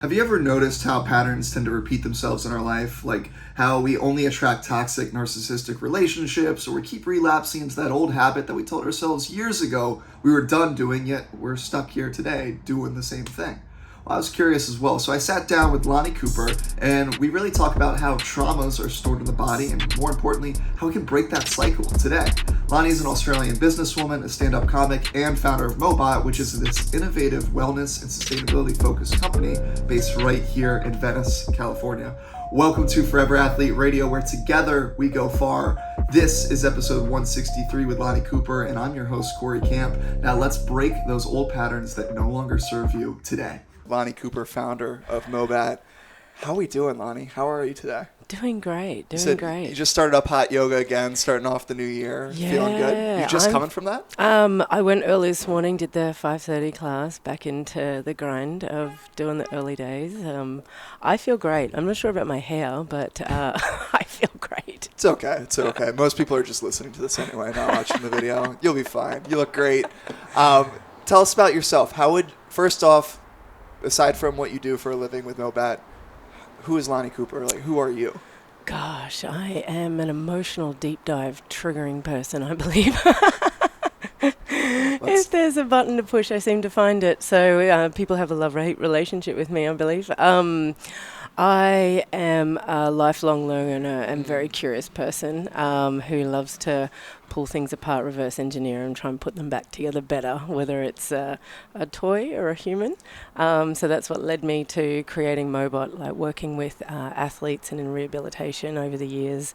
Have you ever noticed how patterns tend to repeat themselves in our life? Like how we only attract toxic, narcissistic relationships, or we keep relapsing into that old habit that we told ourselves years ago we were done doing, yet we're stuck here today doing the same thing? Well, I was curious as well. So I sat down with Lani Cooper, and we really talk about how traumas are stored in the body, and more importantly, how we can break that cycle today. Lani is an Australian businesswoman, a stand-up comic, and founder of Mobot, which is this innovative wellness and sustainability-focused company based right here in Venice, California. Welcome to Forever Athlete Radio, where together we go far. This is episode 163 with Lani Cooper, and I'm your host, Corey Camp. Now let's break those old patterns that no longer serve you today. Lani Cooper, founder of Mobot. How are we doing, Lani? How are you today? Doing great, great. You just started up hot yoga again, starting off the new year. Yeah, feeling good? You just coming from that? I went early this morning, did the 5:30 class, back into the grind of doing the early days. I feel great. I'm not sure about my hair, but I feel great. It's okay. Most people are just listening to this anyway, not watching the video. You'll be fine. You look great. Tell us about yourself. First off, aside from what you do for a living with Mobot, who is Lani Cooper? Like, who are you? Gosh, I am an emotional deep dive triggering person, I believe. If there's a button to push, I seem to find it. So people have a love-hate relationship with me, I believe. I am a lifelong learner and very curious person who loves to pull things apart, reverse engineer, and try and put them back together better, whether it's a toy or a human. So that's what led me to creating Mobot, like working with athletes and in rehabilitation over the years,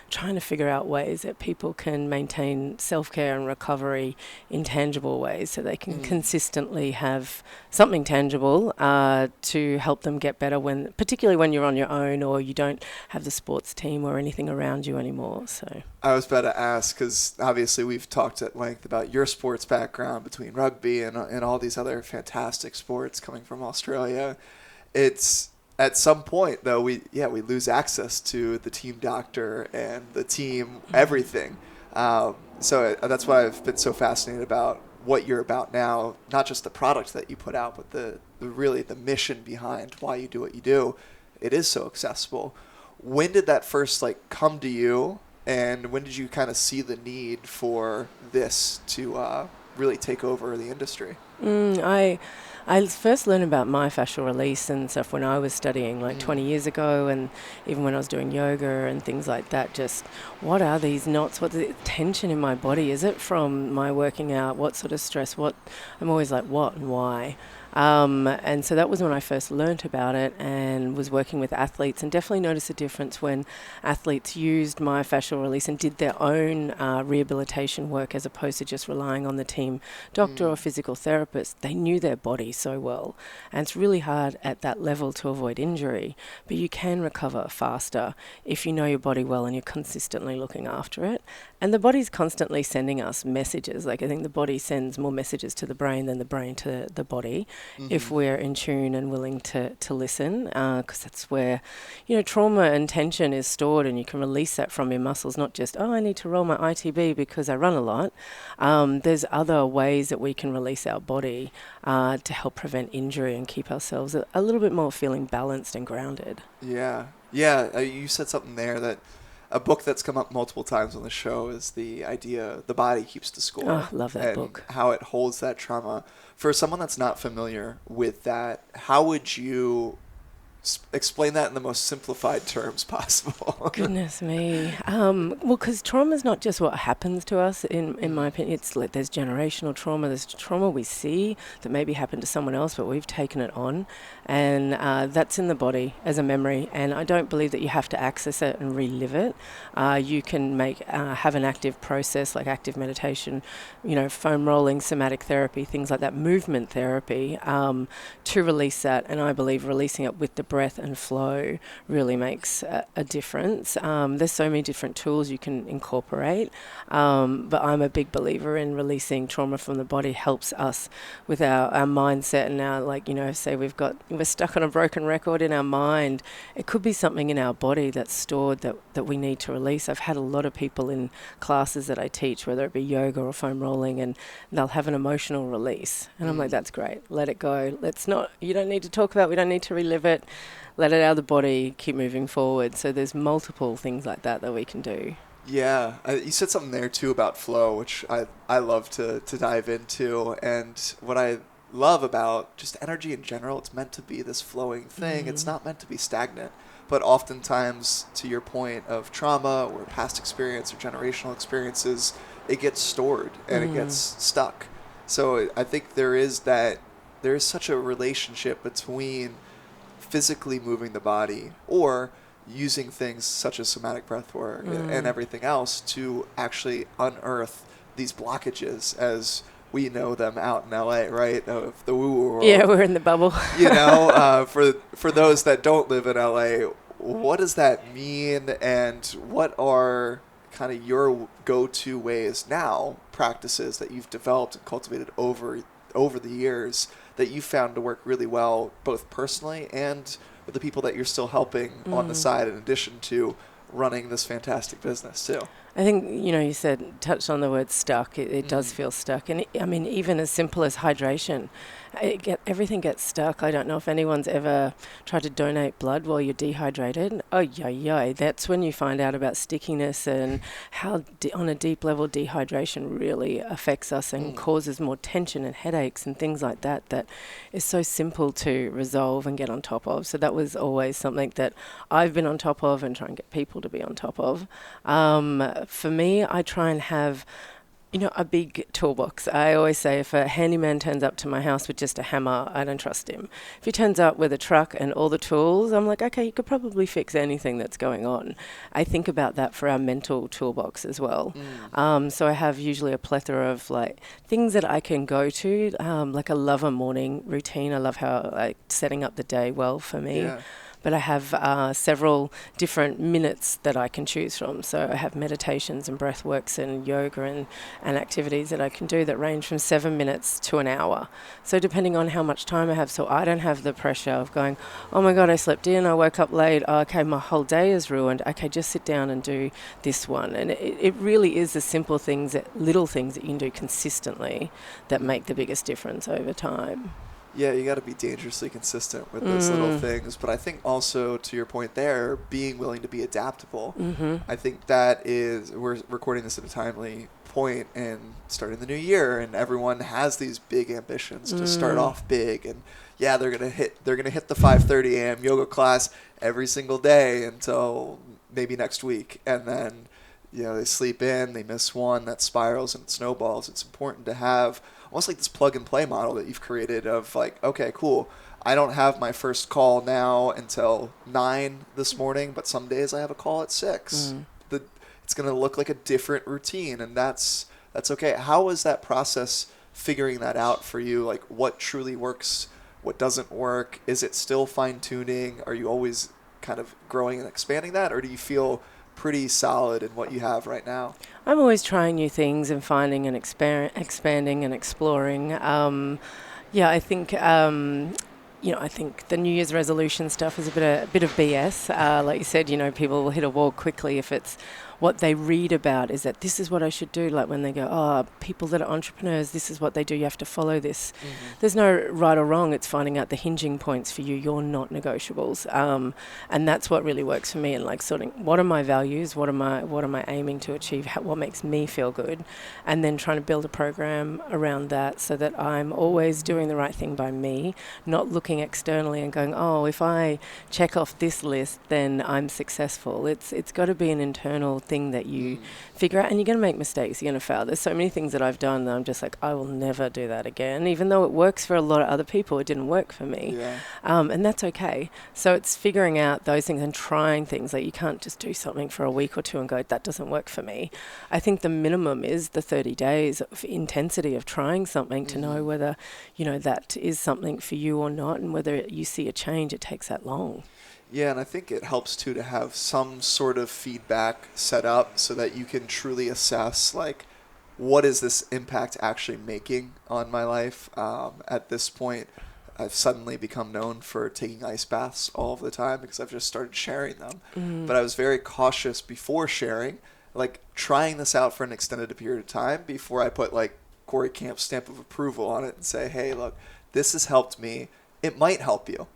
trying to figure out ways that people can maintain self-care and recovery in tangible ways so they can consistently have something tangible to help them get better, particularly when you're on your own or you don't have the sports team or anything around you anymore. So I was about to ask, because obviously we've talked at length about your sports background between rugby and all these other fantastic sports coming from Australia. It's at some point, though, we lose access to the team doctor and the team everything. So that's why I've been so fascinated about what you're about now, not just the product that you put out, but the mission behind why you do what you do. It is so accessible. When did that first come to you, and when did you kind of see the need for this to really take over the industry? I first learned about myofascial release and stuff when I was studying 20 years ago, and even when I was doing yoga and things like that. Just what are these knots? What's the tension in my body? Is it from my working out? What sort of stress? I'm always like, what and why? And so that was when I first learnt about it and was working with athletes, and definitely noticed a difference when athletes used myofascial release and did their own rehabilitation work as opposed to just relying on the team doctor or physical therapist. They knew their body so well, and it's really hard at that level to avoid injury, but you can recover faster if you know your body well and you're consistently looking after it. And the body's constantly sending us messages. I think the body sends more messages to the brain than the brain to the body. If we're in tune and willing to listen, because that's where, trauma and tension is stored, and you can release that from your muscles, not just, I need to roll my ITB because I run a lot. There's other ways that we can release our body to help prevent injury and keep ourselves a little bit more feeling balanced and grounded. Yeah. You said something there that a book that's come up multiple times on the show is the idea the body keeps the score. Oh, love that and book. How it holds that trauma. For someone that's not familiar with that, how would you explain that in the most simplified terms possible? Goodness me. Well, because trauma is not just what happens to us, in my opinion. It's like there's generational trauma. There's trauma we see that maybe happened to someone else, but we've taken it on. And that's in the body as a memory. And I don't believe that you have to access it and relive it. You can have an active process like active meditation, foam rolling, somatic therapy, things like that, movement therapy, to release that. And I believe releasing it with the breath and flow really makes a difference. There's so many different tools you can incorporate, but I'm a big believer in releasing trauma from the body helps us with our mindset and our, like, you know, say we're stuck on a broken record in our mind. It could be something in our body that's stored that we need to release. I've had a lot of people in classes that I teach, whether it be yoga or foam rolling, and they'll have an emotional release. And I'm like, that's great. Let it go. You don't need to talk about it. We don't need to relive it. Let it out of the body. Keep moving forward. So there's multiple things like that we can do. Yeah, you said something there too about flow, which I love to dive into. And what I love about just energy in general, it's meant to be this flowing thing. It's not meant to be stagnant. But oftentimes, to your point of trauma or past experience or generational experiences, it gets stored and it gets stuck. So I think there is such a relationship between physically moving the body or using things such as somatic breath work and everything else to actually unearth these blockages as we know them out in LA, right? Of the woo world. Yeah, we're in the bubble. You know, for those that don't live in LA, what does that mean, and what are kind of your go-to ways now, practices that you've developed and cultivated over the years that you found to work really well, both personally and with the people that you're still helping on the side, in addition to running this fantastic business too? I think, you know, you touched on the word stuck. It does feel stuck. And I mean, even as simple as hydration, everything gets stuck. I don't know if anyone's ever tried to donate blood while you're dehydrated. Oh, yeah. That's when you find out about stickiness and how on a deep level dehydration really affects us and causes more tension and headaches and things like that is so simple to resolve and get on top of. So that was always something that I've been on top of and try and get people to be on top of. For me, I try and have, you know, a big toolbox. I always say if a handyman turns up to my house with just a hammer, I don't trust him. If he turns up with a truck and all the tools, I'm like, okay, you could probably fix anything that's going on. I think about that for our mental toolbox as well. So I have usually a plethora of like things that I can go to. Like I love a morning routine. I love how setting up the day well for me. Yeah. But I have several different minutes that I can choose from. So I have meditations and breath works and yoga and activities that I can do that range from 7 minutes to an hour. So depending on how much time I have, so I don't have the pressure of going, oh my God, I slept in, I woke up late, okay, my whole day is ruined. Okay, just sit down and do this one. And it really is the simple things, little things that you can do consistently that make the biggest difference over time. Yeah, you got to be dangerously consistent with those little things. But I think also, to your point there, being willing to be adaptable. I think that is, we're recording this at a timely point and starting the new year, and everyone has these big ambitions to start off big. And yeah, they're gonna hit the 5:30 a.m. yoga class every single day until maybe next week, and then, you know, they sleep in, they miss one, that spirals and it snowballs. It's important to have almost like this plug and play model that you've created of like, okay, cool, I don't have my first call now until 9 this morning, but some days I have a call at 6. It's going to look like a different routine, and that's okay. How was that process figuring that out for you? Like, what truly works, what doesn't work? Is it still fine-tuning? Are you always kind of growing and expanding that, or do you feel pretty solid in what you have right now? I'm always trying new things and finding and expanding and exploring. I think I think the New Year's resolution stuff is a bit of BS. Like you said, you know, people will hit a wall quickly if it's what they read about is that this is what I should do. Like when they go, people that are entrepreneurs, this is what they do. You have to follow this. There's no right or wrong. It's finding out the hinging points for you. You're not negotiables. And that's what really works for me. And like sorting, what are my values? What am I aiming to achieve? What makes me feel good? And then trying to build a program around that so that I'm always doing the right thing by me, not looking externally and going, if I check off this list, then I'm successful. It's got to be an internal thing thing that you figure out, and you're going to make mistakes, you're going to fail. There's so many things that I've done that I'm just like, I will never do that again. Even though it works for a lot of other people, it didn't work for me. Yeah. And that's okay. So it's figuring out those things and trying things. Like, you can't just do something for a week or two and go, that doesn't work for me. I think the minimum is the 30 days of intensity of trying something to know whether, you know, that is something for you or not, and whether you see a change. It takes that long. Yeah, and I think it helps too to have some sort of feedback set up so that you can truly assess, like, what is this impact actually making on my life? At this point, I've suddenly become known for taking ice baths all of the time because I've just started sharing them. But I was very cautious before sharing, like trying this out for an extended period of time before I put like Corey Camp's stamp of approval on it and say, hey, look, this has helped me. It might help you,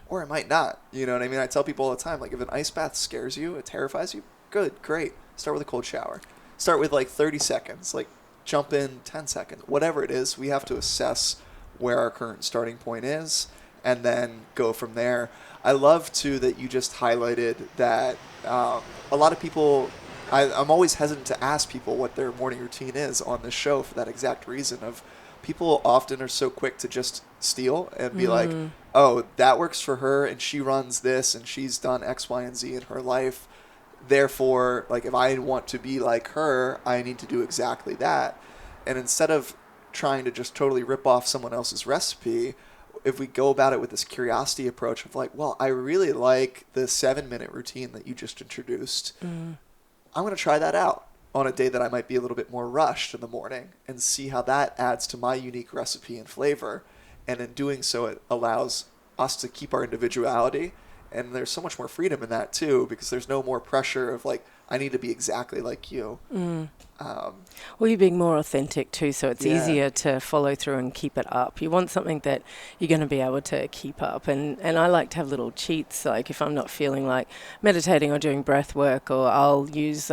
or it might not. You know what I mean? I tell people all the time, like, if an ice bath scares you, it terrifies you, good, great. Start with a cold shower. Start with like 30 seconds, like jump in 10 seconds. Whatever it is, we have to assess where our current starting point is and then go from there. I love, too, that you just highlighted that a lot of people, I'm always hesitant to ask people what their morning routine is on this show for that exact reason of people often are so quick to just steal and be like, oh, that works for her and she runs this and she's done X, Y, and Z in her life. Therefore, like, if I want to be like her, I need to do exactly that. And instead of trying to just totally rip off someone else's recipe, if we go about it with this curiosity approach of like, well, I really like the 7-minute routine that you just introduced. I'm going to try that out on a day that I might be a little bit more rushed in the morning and see how that adds to my unique recipe and flavor. And in doing so, it allows us to keep our individuality. And there's so much more freedom in that too, because there's no more pressure of like, I need to be exactly like you. Well, you're being more authentic too, so it's easier to follow through and keep it up. You want something that you're going to be able to keep up. And I like to have little cheats, like if I'm not feeling like meditating or doing breath work, or I'll use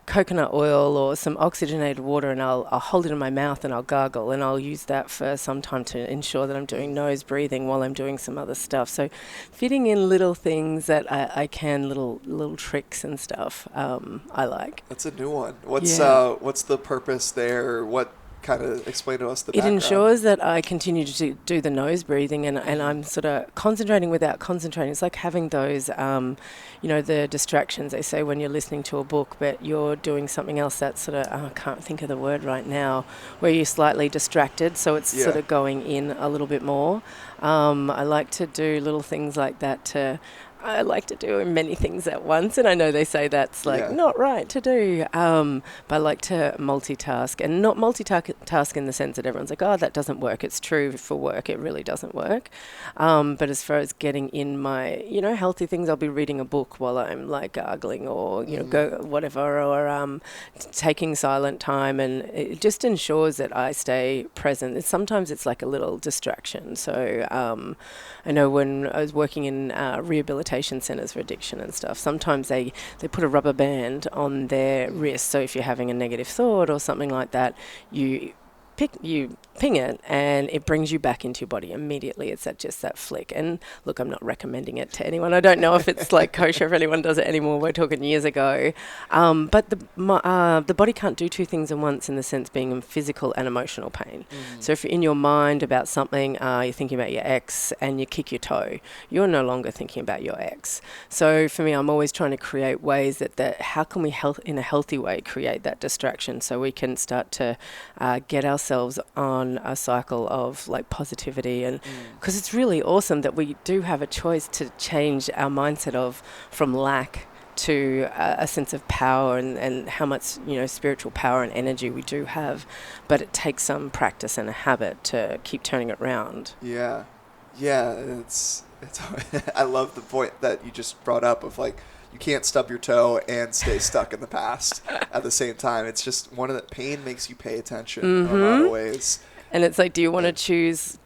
coconut oil or some oxygenated water, and I'll hold it in my mouth and I'll gargle, and I'll use that for some time to ensure that I'm doing nose breathing while I'm doing some other stuff. So fitting in little things that I can, little tricks and stuff, I like. That's a new one. What's the purpose there? What kind of explain to us the background? It ensures that I continue to do the nose breathing, and I'm sort of concentrating without concentrating. It's like having those, the distractions they say when you're listening to a book, but you're doing something else that's sort of, I can't think of the word right now, where you're slightly distracted, so it's sort of going in a little bit more. I like to do little things like that I like to do many things at once, and I know they say that's not right to do, but I like to multitask, and not multitask in the sense that everyone's like, oh, that doesn't work. It's true for work, it really doesn't work. But as far as getting in my, healthy things, I'll be reading a book while I'm like gargling or, go whatever, or taking silent time, and it just ensures that I stay present. Sometimes it's like a little distraction. So I know when I was working in rehabilitation centers for addiction and stuff, sometimes they put a rubber band on their wrist, so if you're having a negative thought or something like that, you ping it and it brings you back into your body immediately. It's just that flick. And look, I'm not recommending it to anyone. I don't know if it's like kosher if anyone does it anymore. We're talking years ago. But the body can't do two things at once, in the sense being in physical and emotional pain. So if you're in your mind about something, you're thinking about your ex and you kick your toe, you're no longer thinking about your ex. So for me, I'm always trying to create ways that how can we in a healthy way create that distraction, so we can start to get ourselves on a cycle of like positivity. And because it's really awesome that we do have a choice to change our mindset from lack to a sense of power, and how much spiritual power and energy we do have, but it takes some practice and a habit to keep turning it around. It's I love the point that you just brought up of like, you can't stub your toe and stay stuck in the past at the same time. It's just pain makes you pay attention in a lot of ways. And it's like, do you want to choose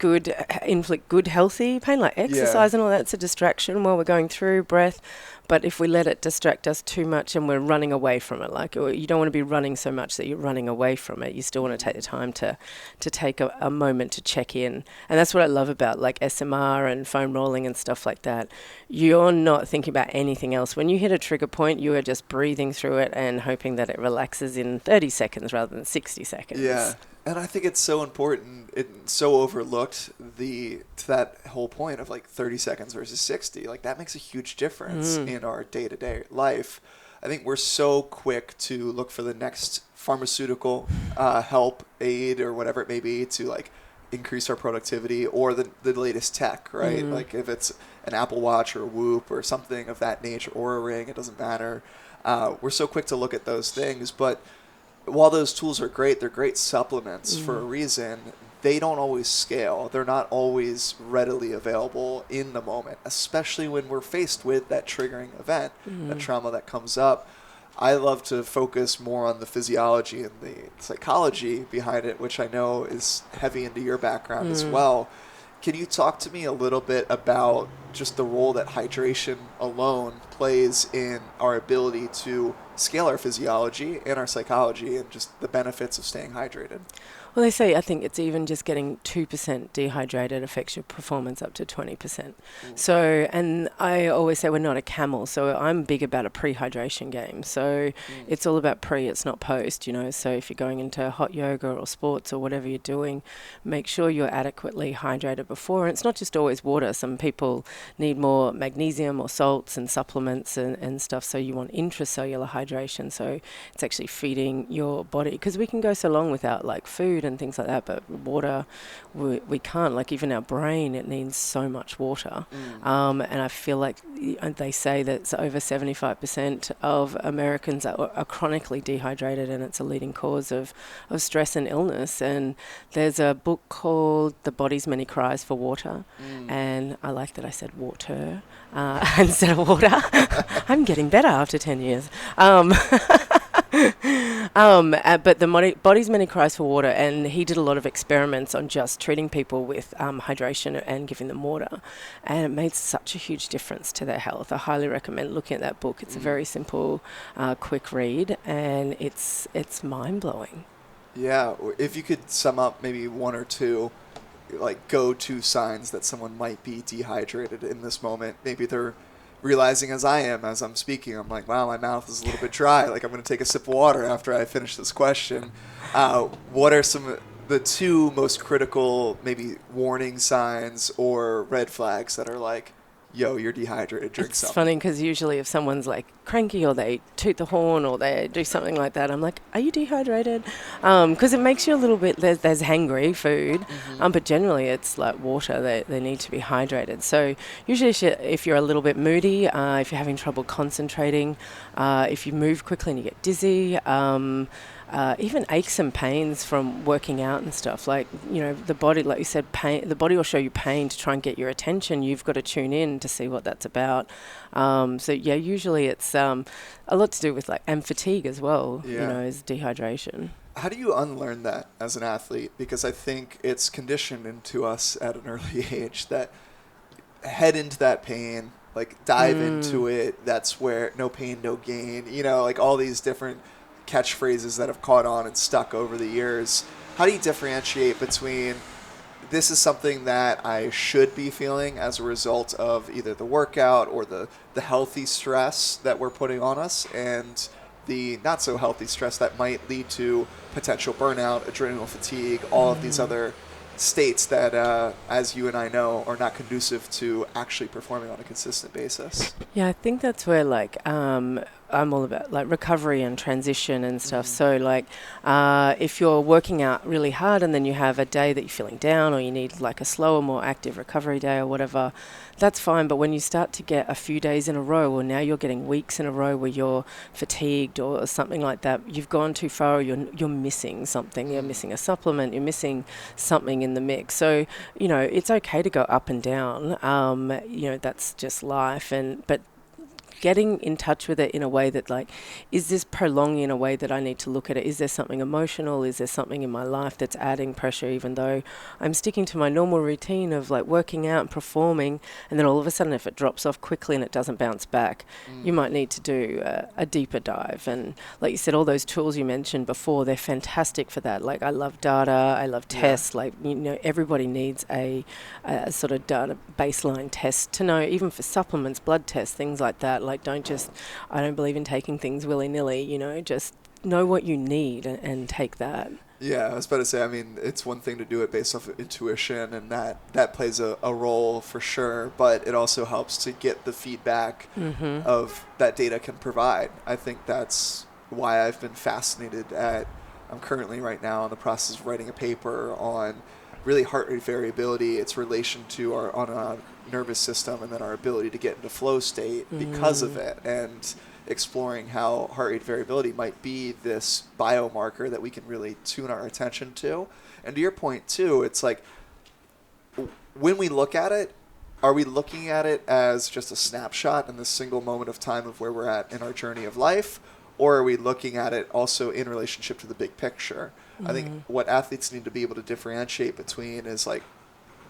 inflict good, healthy pain, like exercise and all that's a distraction while we're going through breath. But if we let it distract us too much and we're running away from it, like you don't want to be running so much that you're running away from it. You still want to take the time to take a moment to check in. And that's what I love about like SMR and foam rolling and stuff like that. You're not thinking about anything else. When you hit a trigger point, you are just breathing through it and hoping that it relaxes in 30 seconds rather than 60 seconds. Yeah. And I think it's so important, it's so overlooked, to that whole point of like 30 seconds versus 60. Like that makes a huge difference in our day-to-day life. I think we're so quick to look for the next pharmaceutical help, aid, or whatever it may be to like increase our productivity, or the latest tech, right? Like if it's an Apple Watch or a Whoop or something of that nature, or a ring, it doesn't matter. We're so quick to look at those things, but while those tools are great, they're great supplements for a reason. They don't always scale. They're not always readily available in the moment, especially when we're faced with that triggering event, that trauma that comes up. I love to focus more on the physiology and the psychology behind it, which I know is heavy into your background as well. Can you talk to me a little bit about just the role that hydration alone plays in our ability to scale our physiology and our psychology, and just the benefits of staying hydrated? Well, they say, I think it's even just getting 2% dehydrated affects your performance up to 20%. So, and I always say we're not a camel, so I'm big about a pre-hydration game. So it's all about pre, it's not post, you know. So if you're going into hot yoga or sports or whatever you're doing, make sure you're adequately hydrated before. And it's not just always water. Some people need more magnesium or salts and supplements and stuff. So you want intracellular hydration. So it's actually feeding your body, because we can go so long without like food and things like that, but water we can't. Like even our brain, it needs so much water. And I feel like they say that it's over 75% of Americans are chronically dehydrated, and it's a leading cause of stress and illness. And there's a book called The Body's Many Cries for Water, and I like that I said water instead of water. I'm getting better after 10 years. But the Body's Many Cries for Water, and he did a lot of experiments on just treating people with hydration and giving them water, and it made such a huge difference to their health. I highly recommend looking at that book. It's a very simple, quick read, and it's mind-blowing. Yeah, if you could sum up maybe one or two like go-to signs that someone might be dehydrated in this moment. Maybe they're realizing, as I am, as I'm speaking, I'm like, wow, my mouth is a little bit dry. Like I'm going to take a sip of water after I finish this question. What are the two most critical maybe warning signs or red flags that are like, yo, you're dehydrated, drink something? It's funny because usually if someone's like cranky or they toot the horn or they do something like that, I'm like, are you dehydrated? Because it makes you a little bit, there's hangry food, but generally it's like water. They need to be hydrated. So usually if you're a little bit moody, if you're having trouble concentrating, if you move quickly and you get dizzy, even aches and pains from working out and stuff, like, you know, the body, like you said, the body will show you pain to try and get your attention. You've got to tune in to see what that's about. So yeah, usually it's a lot to do with and fatigue as well. You know, is dehydration. How do you unlearn that as an athlete? Because I think it's conditioned into us at an early age that head into that pain, like dive into it. That's where no pain, no gain. You know, like all these different catchphrases that have caught on and stuck over the years. How do you differentiate between this is something that I should be feeling as a result of either the workout or the healthy stress that we're putting on us, and the not so healthy stress that might lead to potential burnout, adrenal fatigue, all of these other states that, as you and I know, are not conducive to actually performing on a consistent basis? Yeah, I think that's where I'm all about recovery and transition and stuff. So if you're working out really hard and then you have a day that you're feeling down, or you need a slower, more active recovery day or whatever, that's fine. But when you start to get a few days in a row, or now you're getting weeks in a row where you're fatigued or something like that, you've gone too far, or you're missing something. You're missing a supplement. You're missing something in the mix. So, you know, it's okay to go up and down. You know, that's just life. But getting in touch with it in a way that, like, is this prolonging in a way that I need to look at it? Is there something emotional? Is there something in my life that's adding pressure, even though I'm sticking to my normal routine of like working out and performing, and then all of a sudden if it drops off quickly and it doesn't bounce back, you might need to do a deeper dive. And like you said, all those tools you mentioned before, they're fantastic for that. Like, I love data, I love tests. Like, you know, everybody needs a sort of data baseline test to know, even for supplements, blood tests, things like that. Like, I don't believe in taking things willy-nilly, you know, just know what you need and take that. Yeah, I was about to say, I mean, it's one thing to do it based off of intuition, and that plays a role for sure, but it also helps to get the feedback of that data can provide. I think that's why I've been fascinated I'm currently right now in the process of writing a paper on really heart rate variability, its relation to our nervous system, and then our ability to get into flow state because of it, and exploring how heart rate variability might be this biomarker that we can really tune our attention to. And to your point too, it's like, when we look at it, are we looking at it as just a snapshot in this single moment of time of where we're at in our journey of life, or are we looking at it also in relationship to the big picture? I think what athletes need to be able to differentiate between is, like,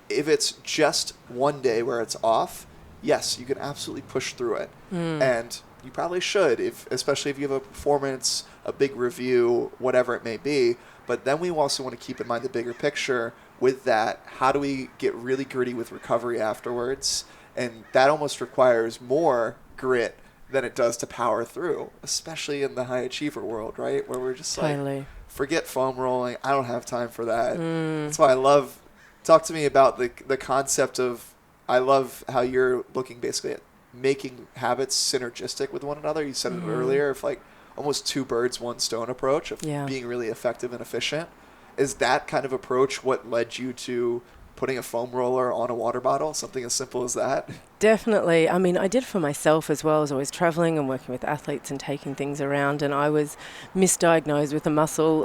if it's just one day where it's off, yes, you can absolutely push through it. And you probably should, especially if you have a performance, a big review, whatever it may be. But then we also want to keep in mind the bigger picture with that. How do we get really gritty with recovery afterwards? And that almost requires more grit than it does to power through, especially in the high achiever world, right? Where we're just like, forget foam rolling. I don't have time for that. That's why talk to me about the concept of, I love how you're looking basically at making habits synergistic with one another. You said it earlier, of like almost two birds, one stone approach of being really effective and efficient. Is that kind of approach what led you to putting a foam roller on a water bottle? Something as simple as that? Definitely. I mean, I did for myself as well, as I was traveling and working with athletes and taking things around, and I was misdiagnosed with a muscle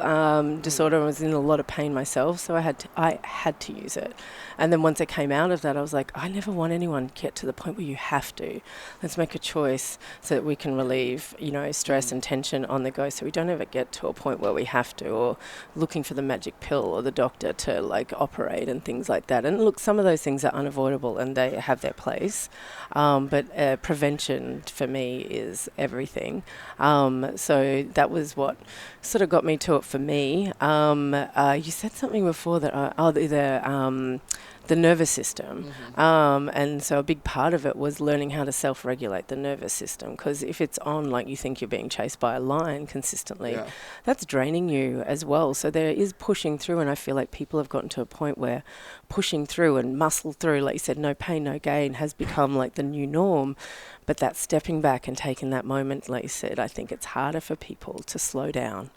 disorder. I was in a lot of pain myself, so I had to use it. And then once I came out of that, I was like, I never want anyone to get to the point where you have to. Let's make a choice so that we can relieve, you know, stress and tension on the go, so we don't ever get to a point where we have to, or looking for the magic pill or the doctor to like operate and things like that. And look, some of those things are unavoidable and they have their place. But prevention for me is everything. So that was what sort of got me to it for me. You said something before that, the nervous system. And so a big part of it was learning how to self-regulate the nervous system, because if it's on, like you think you're being chased by a lion consistently, that's draining you as well. So there is pushing through, and I feel like people have gotten to a point where pushing through and muscle through, like you said, no pain, no gain, has become like the new norm. But that stepping back and taking that moment, like you said, I think it's harder for people to slow down,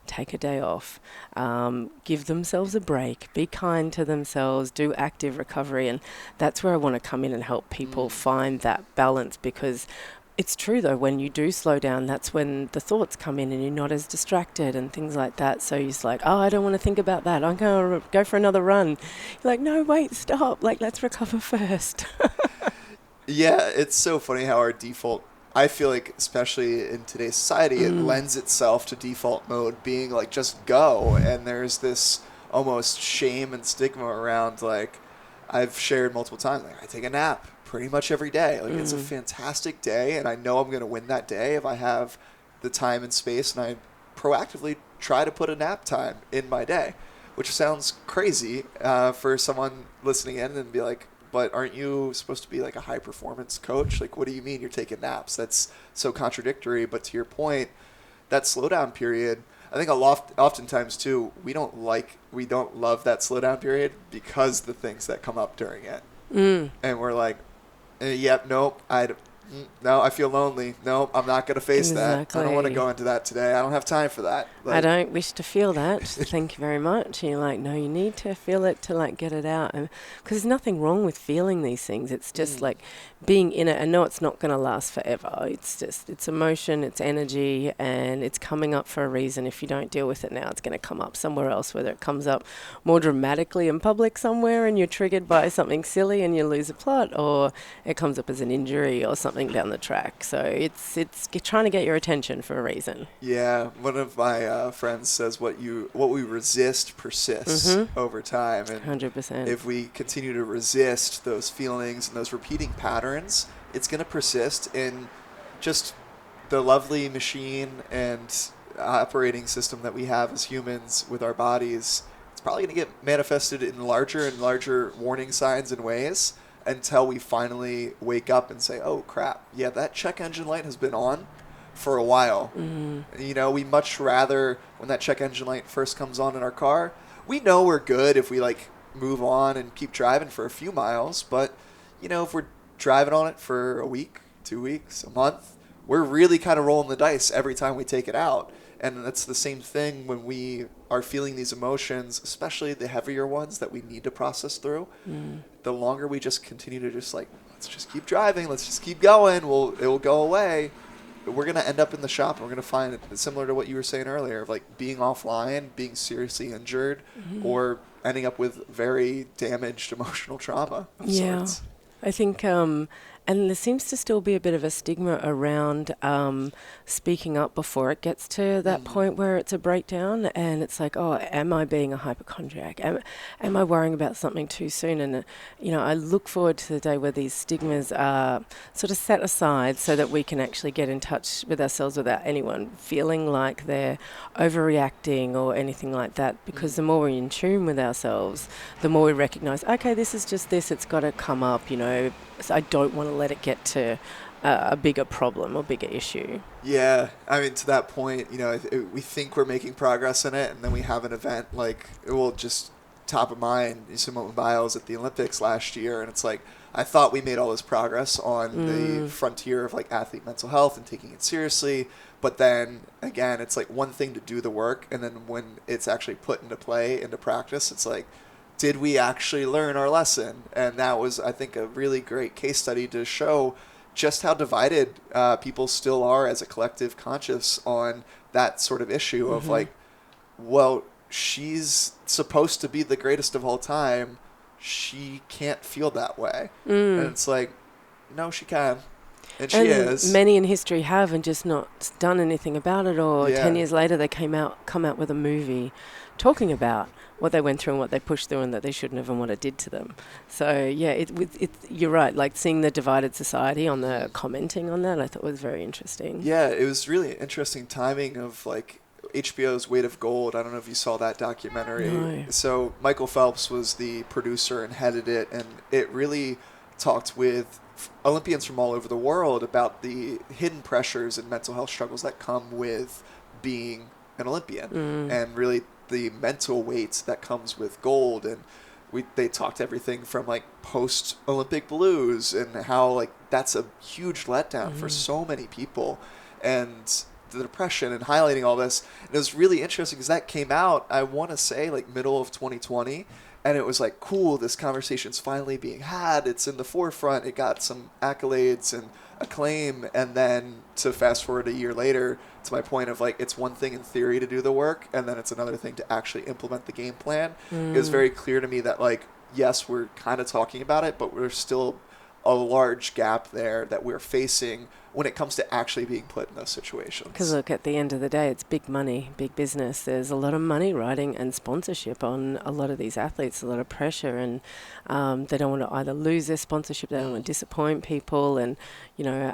take a day off, give themselves a break, be kind to themselves, do active recovery. And that's where I want to come in and help people find that balance, because it's true though, when you do slow down, that's when the thoughts come in and you're not as distracted and things like that. So you're just like, oh, I don't want to think about that. I'm going to go for another run. You're like, no, wait, stop. Like, let's recover first. Yeah, it's so funny how our default, I feel like, especially in today's society, it lends itself to default mode being like, just go. And there's this almost shame and stigma around, like, I've shared multiple times, like, I take a nap pretty much every day. Like, it's a fantastic day, and I know I'm going to win that day if I have the time and space, and I proactively try to put a nap time in my day, which sounds crazy for someone listening in and be like, but aren't you supposed to be like a high performance coach? Like, what do you mean you're taking naps? That's so contradictory. But to your point, that slowdown period, I think oftentimes too, we don't love that slowdown period because the things that come up during it. And we're like, yep, nope, no, I feel lonely. No, I'm not going to face that. I don't want to go into that today. I don't have time for that. Like, I don't wish to feel that. Thank you very much. And you're like, no, you need to feel it to like get it out. Because there's nothing wrong with feeling these things. It's just like being in it and know it's not going to last forever. It's just, it's emotion, it's energy, and it's coming up for a reason. If you don't deal with it now, it's going to come up somewhere else, whether it comes up more dramatically in public somewhere and you're triggered by something silly and you lose a plot, or it comes up as an injury or something down the track. So it's trying to get your attention for a reason. Yeah, one of my friends says what we resist persists over time, and 100%. if we continue to resist those feelings and those repeating patterns, it's going to persist in just the lovely machine and operating system that we have as humans with our bodies. It's probably going to get manifested in larger and larger warning signs and ways until we finally wake up and say, oh crap, yeah, that check engine light has been on for a while. You know, we much rather, when that check engine light first comes on in our car, we know we're good if we like move on and keep driving for a few miles, but you know, if we're driving on it for a week, 2 weeks, a month, we're really kind of rolling the dice every time we take it out. And that's the same thing when we are feeling these emotions, especially the heavier ones that we need to process through. The longer we just continue to just like, let's just keep driving, let's just keep going, it will go away. We're going to end up in the shop and we're going to find it similar to what you were saying earlier of like being offline, being seriously injured, or ending up with very damaged emotional trauma of sorts. I think, and there seems to still be a bit of a stigma around speaking up before it gets to that point where it's a breakdown, and it's like, oh, am I being a hypochondriac? Am I worrying about something too soon? And, you know, I look forward to the day where these stigmas are sort of set aside so that we can actually get in touch with ourselves without anyone feeling like they're overreacting or anything like that, because the more we're in tune with ourselves, the more we recognize, okay, this is just this, it's got to come up, you know, so I don't want to let it get to a bigger problem or bigger issue. Yeah, I mean, to that point, you know, we think we're making progress in it, and then we have an event like, well, just top of mind, Simone Biles at the Olympics last year, and it's like, I thought we made all this progress on the frontier of like athlete mental health and taking it seriously, but then again, it's like one thing to do the work, and then when it's actually put into play, into practice, it's like, did we actually learn our lesson? And that was, I think, a really great case study to show just how divided people still are as a collective conscious on that sort of issue of like, well, she's supposed to be the greatest of all time. She can't feel that way. And it's like, no, she can. And she is. Many in history have and just not done anything about it, or 10 years later they come out with a movie talking about what they went through and what they pushed through and that they shouldn't have and what it did to them. So, yeah, you're right. Like seeing the divided society on the commenting on that, I thought was very interesting. Yeah, it was really interesting timing of like HBO's Weight of Gold. I don't know if you saw that documentary. No. So Michael Phelps was the producer and headed it, and it really talked with Olympians from all over the world about the hidden pressures and mental health struggles that come with being an Olympian, and really the mental weight that comes with gold. And they talked everything from like post Olympic blues and how like that's a huge letdown for so many people, and the depression, and highlighting all this. And it was really interesting because that came out, I want to say like middle of 2020, and it was like, cool, this conversation's finally being had, it's in the forefront, it got some accolades and acclaim. And then to fast forward a year later, to my point of like, it's one thing in theory to do the work, and then it's another thing to actually implement the game plan. It was very clear to me that like, yes, we're kind of talking about it, but we're still a large gap there that we're facing when it comes to actually being put in those situations. Because look, at the end of the day, it's big money, big business. There's a lot of money riding and sponsorship on a lot of these athletes, a lot of pressure, and they don't want to either lose their sponsorship, they don't want to disappoint people. And, you know,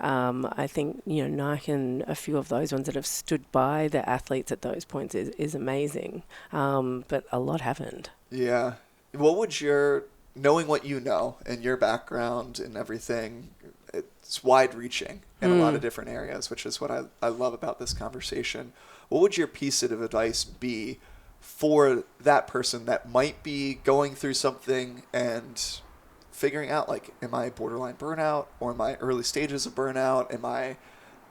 I think, you know, Nike and a few of those ones that have stood by the athletes at those points is amazing. But a lot haven't. Yeah. What would knowing what you know and your background and everything, it's wide reaching in a lot of different areas, which is what I love about this conversation. What would your piece of advice be for that person that might be going through something and figuring out like, am I borderline burnout, or am I early stages of burnout? Am I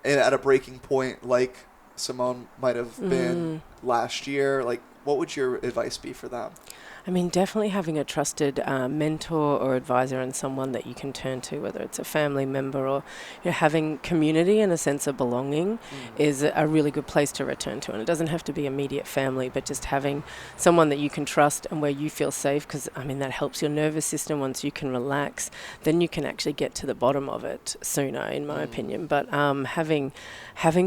at a breaking point like Simone might have been last year? Like, what would your advice be for them? I mean, definitely having a trusted mentor or advisor and someone that you can turn to, whether it's a family member or having community and a sense of belonging is a really good place to return to. And it doesn't have to be immediate family, but just having someone that you can trust and where you feel safe, because, I mean, that helps your nervous system. Once you can relax, then you can actually get to the bottom of it sooner, in my opinion. But having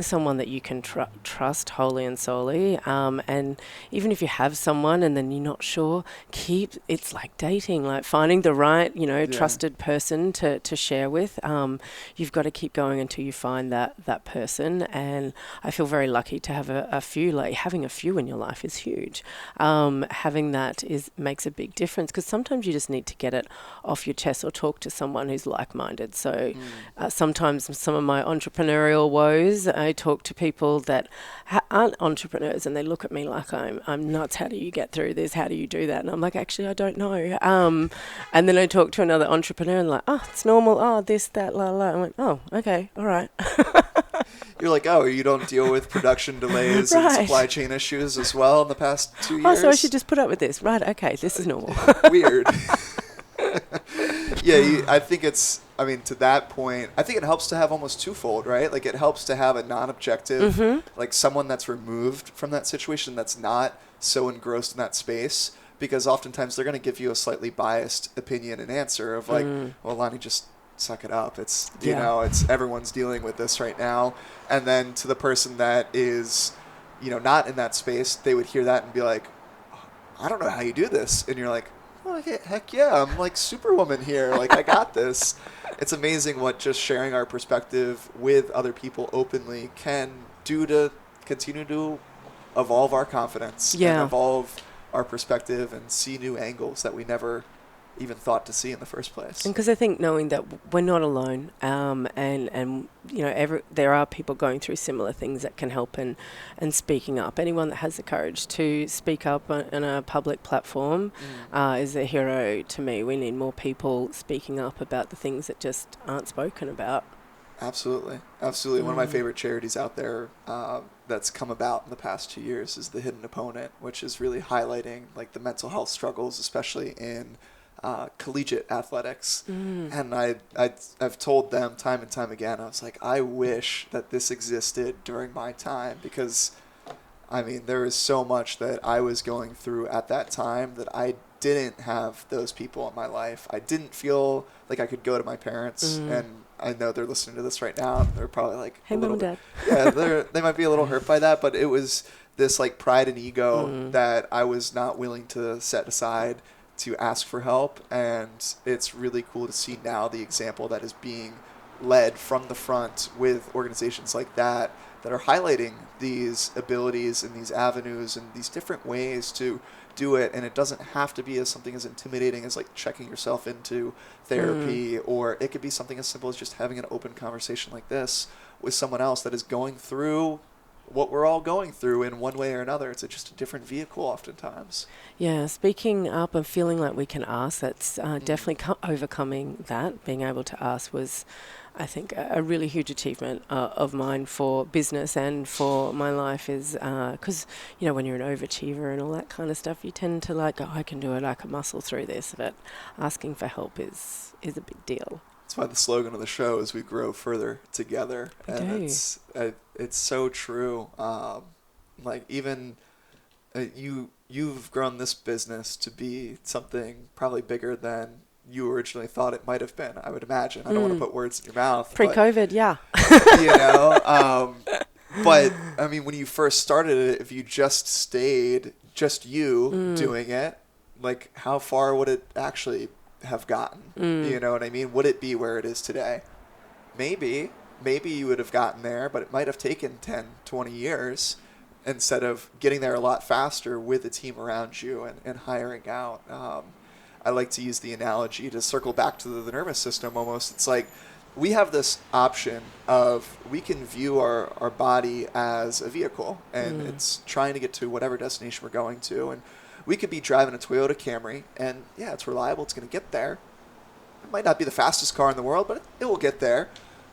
someone that you can trust wholly and solely, and even if you have someone and then you're not sure, it's like dating, like finding the right, trusted person to share with. You've got to keep going until you find that person. And I feel very lucky to have a few, like having a few in your life is huge. Having that makes a big difference, because sometimes you just need to get it off your chest or talk to someone who's like-minded. So sometimes some of my entrepreneurial woes, I talk to people that aren't entrepreneurs and they look at me like I'm nuts. How do you get through this? How do you do that? And I'm like, actually, I don't know. And then I talk to another entrepreneur and like, oh, it's normal. Oh, this, that, la, la. I went, oh, okay, all right. You're like, oh, you don't deal with production delays and supply chain issues as well in the past 2 years? Oh, so I should just put up with this. Right, okay, this is normal. Weird. Yeah, I think to that point, I think it helps to have almost twofold, right? Like, it helps to have a non-objective, like someone that's removed from that situation, that's not so engrossed in that space, because oftentimes they're going to give you a slightly biased opinion and answer of like, well, Lani, just suck it up. It's, it's everyone's dealing with this right now. And then to the person that is, not in that space, they would hear that and be like, I don't know how you do this. And you're like, oh, heck yeah, I'm like Superwoman here. Like, I got this. It's amazing what just sharing our perspective with other people openly can do to continue to evolve our confidence and evolve our perspective and see new angles that we never even thought to see in the first place. And because I think knowing that we're not alone, and there are people going through similar things that can help, and speaking up. Anyone that has the courage to speak up on a public platform is a hero to me. We need more people speaking up about the things that just aren't spoken about. Absolutely. One of my favorite charities out there that's come about in the past 2 years is the Hidden Opponent, which is really highlighting like the mental health struggles, especially in collegiate athletics. And I've told them time and time again, I was like, I wish that this existed during my time, because I mean, there is so much that I was going through at that time that I didn't have those people in my life. I didn't feel like I could go to my parents, and I know they're listening to this right now, and they're probably like, hey, Mom and Dad. Yeah, they might be a little hurt by that, but it was this like pride and ego that I was not willing to set aside to ask for help. And it's really cool to see now the example that is being led from the front with organizations like that are highlighting these abilities and these avenues and these different ways to do it. And it doesn't have to be as something as intimidating as like checking yourself into therapy, or it could be something as simple as just having an open conversation like this with someone else that is going through what we're all going through in one way or another. It's just a different vehicle oftentimes. Yeah, speaking up and feeling like we can ask, that's definitely overcoming that. Being able to ask was, I think, a really huge achievement of mine for business and for my life, is because, when you're an overachiever and all that kind of stuff, you tend to like, oh, I can do it, I can muscle through this. But asking for help is a big deal. That's why the slogan of the show is "We grow further together," and it's so true. Like even you've grown this business to be something probably bigger than you originally thought it might have been. I would imagine. I don't want to put words in your mouth. Pre-COVID, yeah. But I mean, when you first started it, if you just stayed just you doing it, like how far would it actually have gotten? You know what I mean? Would it be where it is today? Maybe you would have gotten there, but it might have taken 10, 20 years instead of getting there a lot faster with a team around you and hiring out. I like to use the analogy to circle back to the nervous system almost. It's like we have this option of we can view our body as a vehicle, and it's trying to get to whatever destination we're going to. And we could be driving a Toyota Camry, and yeah, it's reliable. It's going to get there. It might not be the fastest car in the world, but it will get there.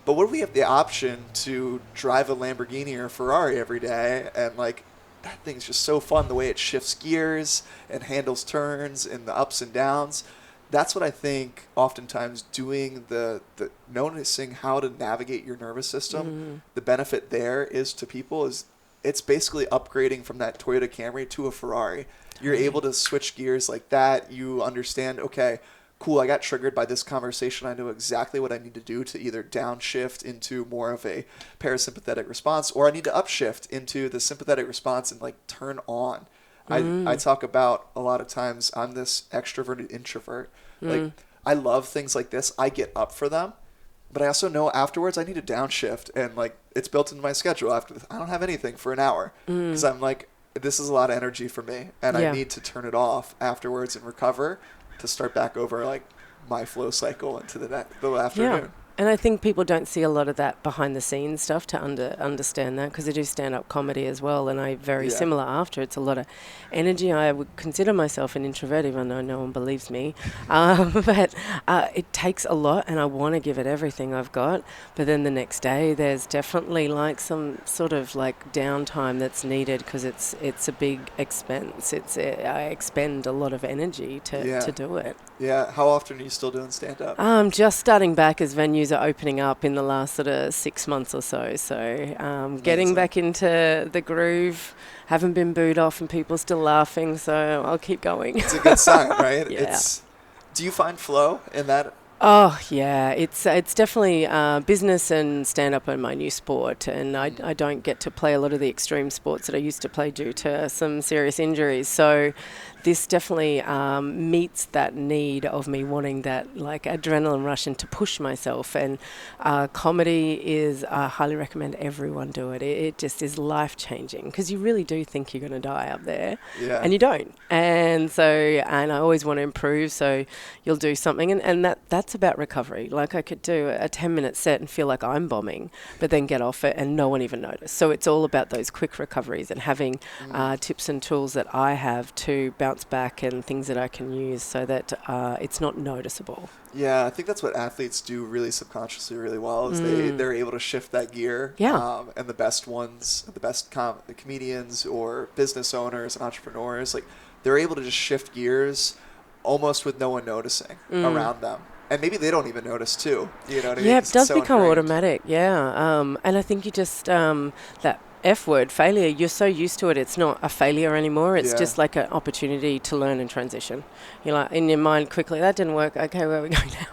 But what if we have the option to drive a Lamborghini or Ferrari every day and like that thing's just so fun, the way it shifts gears and handles turns and the ups and downs. That's what I think oftentimes doing the noticing how to navigate your nervous system, the benefit there is to people is it's basically upgrading from that Toyota Camry to a Ferrari. You're able to switch gears like that. You understand, okay, cool, I got triggered by this conversation. I know exactly what I need to do to either downshift into more of a parasympathetic response, or I need to upshift into the sympathetic response and like turn on. I talk about a lot of times I'm this extroverted introvert. Like I love things like this. I get up for them, but I also know afterwards I need to downshift, and like it's built into my schedule after this. I don't have anything for an hour because I'm like, this is a lot of energy for me, and I need to turn it off afterwards and recover to start back over like my flow cycle into the afternoon. Yeah. And I think people don't see a lot of that behind the scenes stuff to understand that, because I do stand-up comedy as well, and I very similar after. It's a lot of energy. I would consider myself an introvert, even though no one believes me. But it takes a lot, and I want to give it everything I've got. But then the next day, there's definitely like some sort of like downtime that's needed, because it's a big expense. I expend a lot of energy to do it. Yeah. How often are you still doing stand-up? Just starting back as venues are opening up in the last sort of 6 months or so. So getting back into the groove, haven't been booed off and people still laughing, so I'll keep going. It's a good sign, right? Yeah. Do you find flow in that? Oh, yeah. It's definitely business and stand-up are my new sport, and I don't get to play a lot of the extreme sports that I used to play due to some serious injuries. So this definitely meets that need of me wanting that like adrenaline rush and to push myself. And comedy is, I highly recommend everyone do it. It just is life-changing, because you really do think you're going to die up there, and you don't. And I always want to improve, so you'll do something, and that's about recovery. Like I could do a 10-minute set and feel like I'm bombing, but then get off it and no one even noticed. So it's all about those quick recoveries and having tips and tools that I have to bounce back and things that I can use so that it's not noticeable. Yeah, I think that's what athletes do really subconsciously really well, is they're able to shift that gear. Yeah. And the best ones, the best comedians or business owners and entrepreneurs, like they're able to just shift gears almost with no one noticing around them. And maybe they don't even notice too. You know what I mean? Yeah, it does so become ingrained. automatic. Yeah. And I think you just, that F word, failure, you're so used to it, it's not a failure anymore. It's just like an opportunity to learn and transition. You're like, in your mind quickly, that didn't work. Okay, where are we going now?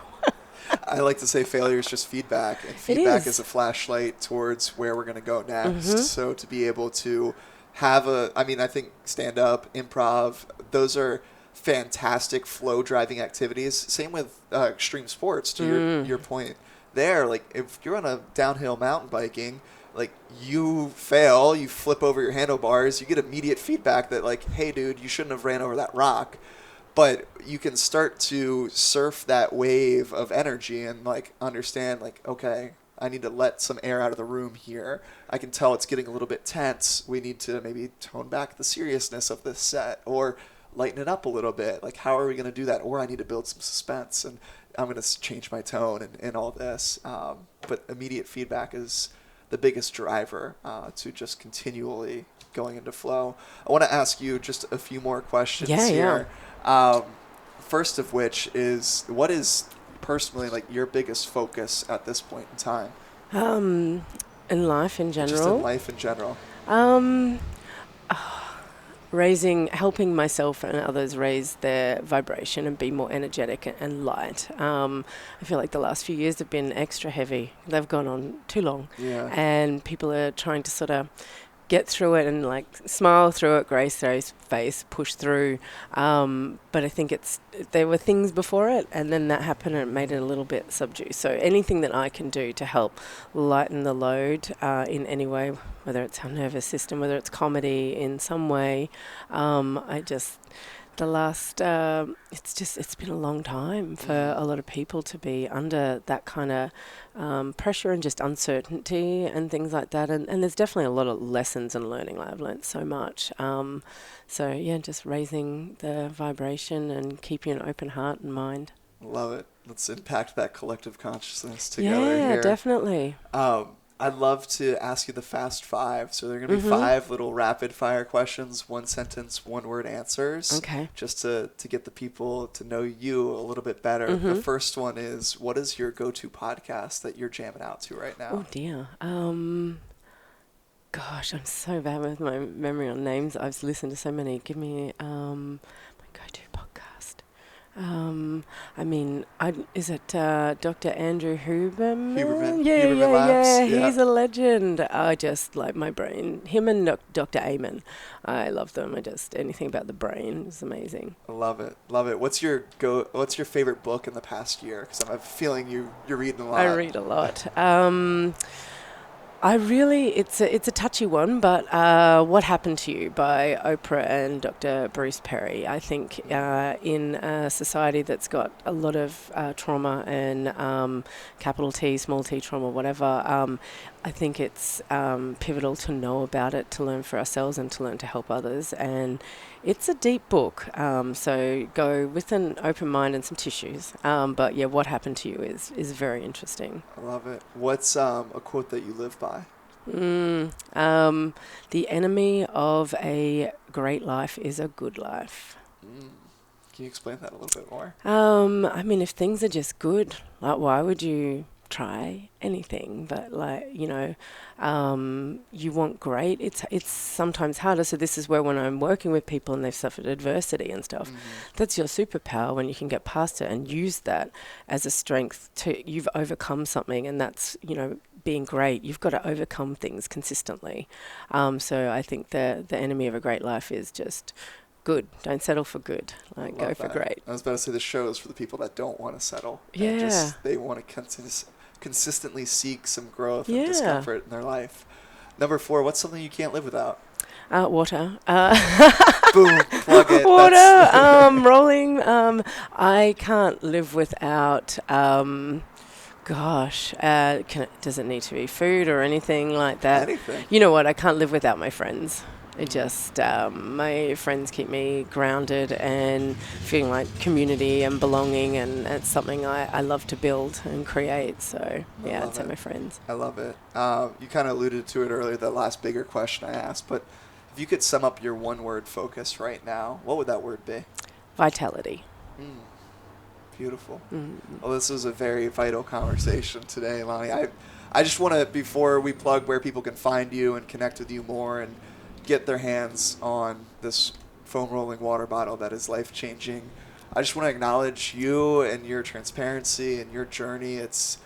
I like to say failure is just feedback, and feedback is a flashlight towards where we're going to go next. So to be able to have I think stand-up, improv, those are fantastic flow-driving activities. Same with extreme sports, to your point there. Like, if you're on a downhill mountain biking, like, you fail, you flip over your handlebars, you get immediate feedback that, like, hey, dude, you shouldn't have ran over that rock. But you can start to surf that wave of energy and, like, understand, like, okay, I need to let some air out of the room here. I can tell it's getting a little bit tense. We need to maybe tone back the seriousness of this set, or lighten it up a little bit. Like, how are we going to do that? Or I need to build some suspense, and I'm going to change my tone and all this. But immediate feedback is the biggest driver to just continually going into flow. I want to ask you just a few more questions here. First of which is, what is personally like your biggest focus at this point in time? In life in general? Just in life in general. Helping myself and others raise their vibration and be more energetic and light. I feel like the last few years have been extra heavy. They've gone on too long. Yeah. And people are trying to sort of get through it and like smile through it, grace their face, push through. But I think there were things before it, and then that happened and it made it a little bit subdued. So anything that I can do to help lighten the load in any way, whether it's our nervous system, whether it's comedy in some way, it's been a long time for a lot of people to be under that kind of pressure and just uncertainty and things like that. And there's definitely a lot of lessons and learning. I've learned so much. Just raising the vibration and keeping an open heart and mind. Love it. Let's impact that collective consciousness together here. Yeah, definitely. I'd love to ask you the fast five. So there are going to be 5 little rapid fire questions, 1 sentence, 1 word answers. Okay. Just to get the people to know you a little bit better. The first one is, what is your go-to podcast that you're jamming out to right now? Oh dear. Gosh, I'm so bad with my memory on names. I've listened to so many. Give me my go-to podcast. Is it Dr. Andrew Huberman? Huberman. Yeah, Huberman Labs. yeah. He's a legend. I just like my brain. Him and Dr. Amen. I love them. Anything about the brain is amazing. I love it. What's your favorite book in the past year? Because I'm feeling you're reading a lot. I read a lot. It's a touchy one, but What Happened to You by Oprah and Dr. Bruce Perry. I think in a society that's got a lot of trauma and capital T, small t trauma, whatever, I think it's pivotal to know about it, to learn for ourselves and to learn to help others. And it's a deep book, so go with an open mind and some tissues. But yeah, What Happened to You is very interesting. I love it. What's a quote that you live by? The enemy of a great life is a good life. Can you explain that a little bit more? If things are just good, like why would you try anything? But you want great. It's sometimes harder. So this is where when I'm working with people and they've suffered adversity and stuff, that's your superpower when you can get past it and use that as a strength you've overcome something, and that's, being great. You've got to overcome things consistently. So I think the enemy of a great life is just good. Don't settle for good. Go for great. I was about to say the show is for the people that don't want to settle. Yeah. They want to consistently seek some growth and discomfort in their life. Number 4, what's something you can't live without? Water. Boom, plug it. Water, rolling. I can't live without... does it need to be food or anything like that? Anything. You know what? I can't live without my friends. It just, my friends keep me grounded and feeling like community and belonging, and it's something I love to build and create. So, yeah, I'd say my friends. I love it. You kind of alluded to it earlier, the last bigger question I asked, but if you could sum up your 1-word focus right now, what would that word be? Vitality. Beautiful. Well, this was a very vital conversation today, Lani. I just want to, before we plug where people can find you and connect with you more and get their hands on this foam rolling water bottle that is life-changing, I just want to acknowledge you and your transparency and your journey. It's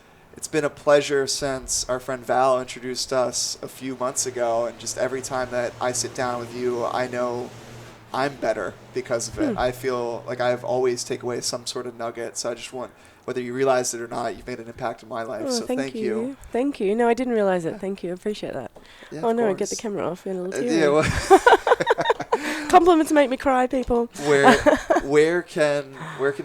been a pleasure since our friend Val introduced us a few months ago, and just every time that I sit down with you, I know I'm better because of it. I feel like I've always take away some sort of nugget. So I just want, whether you realize it or not, you've made an impact in my life. So thank you. Thank you. No, I didn't realize it. Thank you. I appreciate that. Yeah, oh no, get the camera off. You're a little teary. Yeah, well, compliments make me cry, people. Where can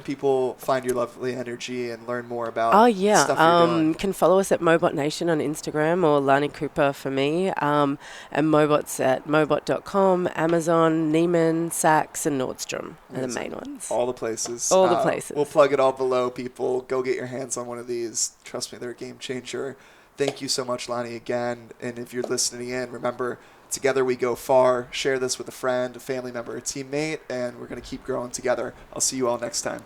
people find your lovely energy and learn more about stuff you're doing? Can follow us at Mobot Nation on Instagram, or Lani Cooper for me, and Mobot's at mobot.com, Amazon, Neiman, Saks, and Nordstrom are the main ones. All the places. All the places. We'll plug it all below, people. Go get your hands on one of these. Trust me, they're a game changer. Thank you so much, Lani, again. And if you're listening in, remember, together we go far. Share this with a friend, a family member, a teammate, and we're going to keep growing together. I'll see you all next time.